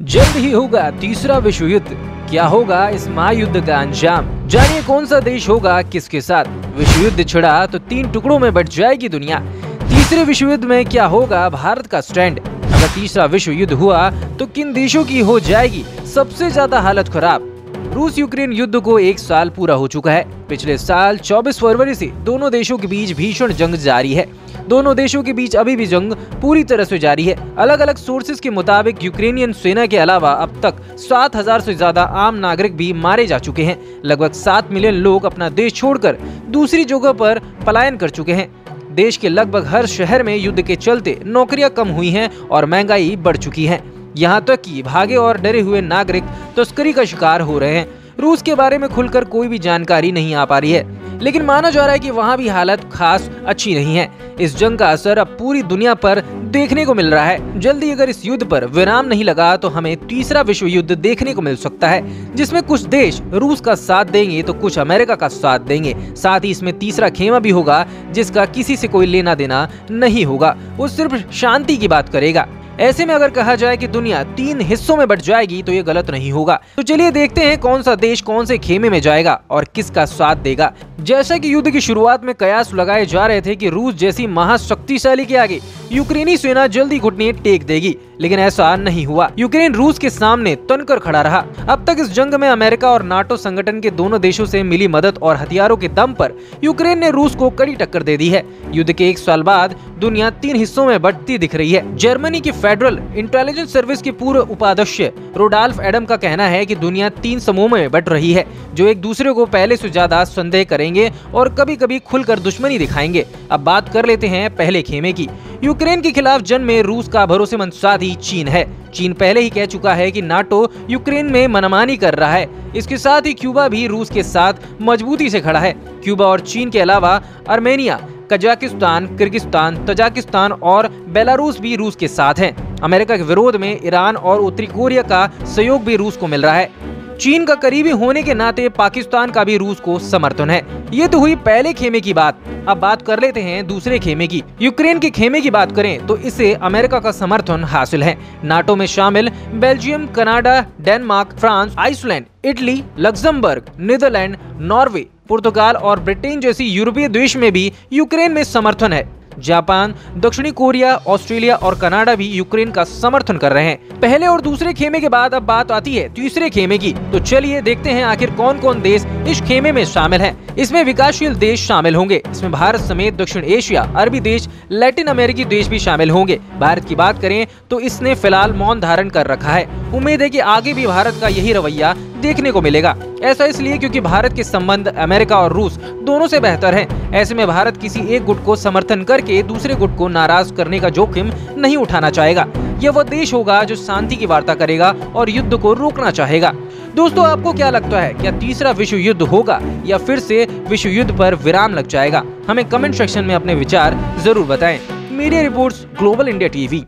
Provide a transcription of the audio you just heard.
जल्द ही होगा तीसरा विश्व युद्ध। क्या होगा इस महायुद्ध का अंजाम? जानिए कौन सा देश होगा किसके साथ। विश्व युद्ध छिड़ा तो 3 टुकड़ों में बंट जाएगी दुनिया। तीसरे विश्व युद्ध में क्या होगा भारत का स्टैंड? अगर तीसरा विश्व युद्ध हुआ तो किन देशों की हो जाएगी सबसे ज्यादा हालत खराब? रूस यूक्रेन युद्ध को 1 साल पूरा हो चुका है। पिछले साल 24 फरवरी से दोनों देशों के बीच भीषण जंग जारी है। दोनों देशों के बीच अभी भी जंग पूरी तरह से जारी है। अलग अलग सोर्सेज के मुताबिक यूक्रेनियन सेना के अलावा अब तक 7,000 से ज्यादा आम नागरिक भी मारे जा चुके हैं। लगभग 7 मिलियन लोग अपना देश छोड़कर दूसरी जगह पर पलायन कर चुके हैं। देश के लगभग हर शहर में युद्ध के चलते नौकरियां कम हुई हैं और महंगाई बढ़ चुकी है। यहाँ तक कि भागे और डरे हुए नागरिक तस्करी का शिकार हो रहे हैं। रूस के बारे में खुलकर कोई भी जानकारी नहीं आ पा रही है, लेकिन माना जा रहा है कि वहाँ भी हालत खास अच्छी नहीं है। इस जंग का असर अब पूरी दुनिया पर देखने को मिल रहा है। जल्दी अगर इस युद्ध पर विराम नहीं लगा तो हमें तीसरा विश्व युद्ध देखने को मिल सकता है, जिसमें कुछ देश रूस का साथ देंगे तो कुछ अमेरिका का साथ देंगे। साथ ही इसमें तीसरा खेमा भी होगा जिसका किसी से कोई लेना देना नहीं होगा, वो सिर्फ शांति की बात करेगा। ऐसे में अगर कहा जाए कि दुनिया 3 हिस्सों में बट जाएगी तो ये गलत नहीं होगा। तो चलिए देखते हैं कौन सा देश कौन से खेमे में जाएगा और किसका साथ देगा। जैसा कि युद्ध की शुरुआत में कयास लगाए जा रहे थे कि रूस जैसी महाशक्तिशाली के आगे यूक्रेनी सेना जल्दी घुटने टेक देगी, लेकिन ऐसा नहीं हुआ। यूक्रेन रूस के सामने तनकर खड़ा रहा। अब तक इस जंग में अमेरिका और नाटो संगठन के दोनों देशों से मिली मदद और हथियारों के दम पर यूक्रेन ने रूस को कड़ी टक्कर दे दी है। युद्ध के 1 साल बाद दुनिया 3 हिस्सों में बंटती दिख रही है। जर्मनी की फेडरल इंटेलिजेंस सर्विस के पूर्व उपाध्यक्ष रोडाल्फ एडम का कहना है कि दुनिया 3 समूहों में बंट रही है, जो एक दूसरे को पहले से ज्यादा संदेह करेंगे और कभी कभी खुलकर दुश्मनी दिखाएंगे। अब बात कर लेते हैं पहले खेमे की। यूक्रेन के खिलाफ जंग में रूस का भरोसेमंद साथी चीन है। चीन पहले ही कह चुका है कि नाटो यूक्रेन में मनमानी कर रहा है। इसके साथ ही क्यूबा भी रूस के साथ मजबूती से खड़ा है। क्यूबा और चीन के अलावा आर्मेनिया, कजाकिस्तान, किर्गिस्तान, तजाकिस्तान और बेलारूस भी रूस के साथ हैं। अमेरिका के विरोध में ईरान और उत्तरी कोरिया का सहयोग भी रूस को मिल रहा है। चीन का करीबी होने के नाते पाकिस्तान का भी रूस को समर्थन है। ये तो हुई पहले खेमे की बात। अब बात कर लेते हैं दूसरे खेमे की। यूक्रेन के खेमे की बात करें तो इसे अमेरिका का समर्थन हासिल है। नाटो में शामिल Belgium, Canada, Denmark, France, Iceland, Italy, Luxembourg, Netherlands, Norway, पुर्तगाल और ब्रिटेन जैसी यूरोपीय देश में भी यूक्रेन में समर्थन है। जापान, दक्षिणी कोरिया, ऑस्ट्रेलिया और कनाडा भी यूक्रेन का समर्थन कर रहे हैं। पहले और दूसरे खेमे के बाद अब बात आती है तीसरे खेमे की। तो चलिए देखते हैं आखिर कौन कौन देश इस खेमे में शामिल हैं। इसमें विकासशील देश शामिल होंगे। इसमें भारत समेत दक्षिण एशिया, अरबी देश, लैटिन अमेरिकी देश भी शामिल होंगे। भारत की बात करें तो इसने फिलहाल मौन धारण कर रखा है। उम्मीद है कि आगे भी भारत का यही रवैया देखने को मिलेगा। ऐसा इसलिए क्योंकि भारत के संबंध अमेरिका और रूस दोनों से बेहतर हैं। ऐसे में भारत किसी एक गुट को समर्थन करके दूसरे गुट को नाराज करने का जोखिम नहीं उठाना चाहेगा। यह वह देश होगा जो शांति की वार्ता करेगा और युद्ध को रोकना चाहेगा। दोस्तों, आपको क्या लगता है? क्या तीसरा विश्व युद्ध होगा या फिर से विश्व युद्ध पर विराम लग जाएगा? हमें कमेंट सेक्शन में अपने विचार जरूर बताएं। Media reports, global India TV.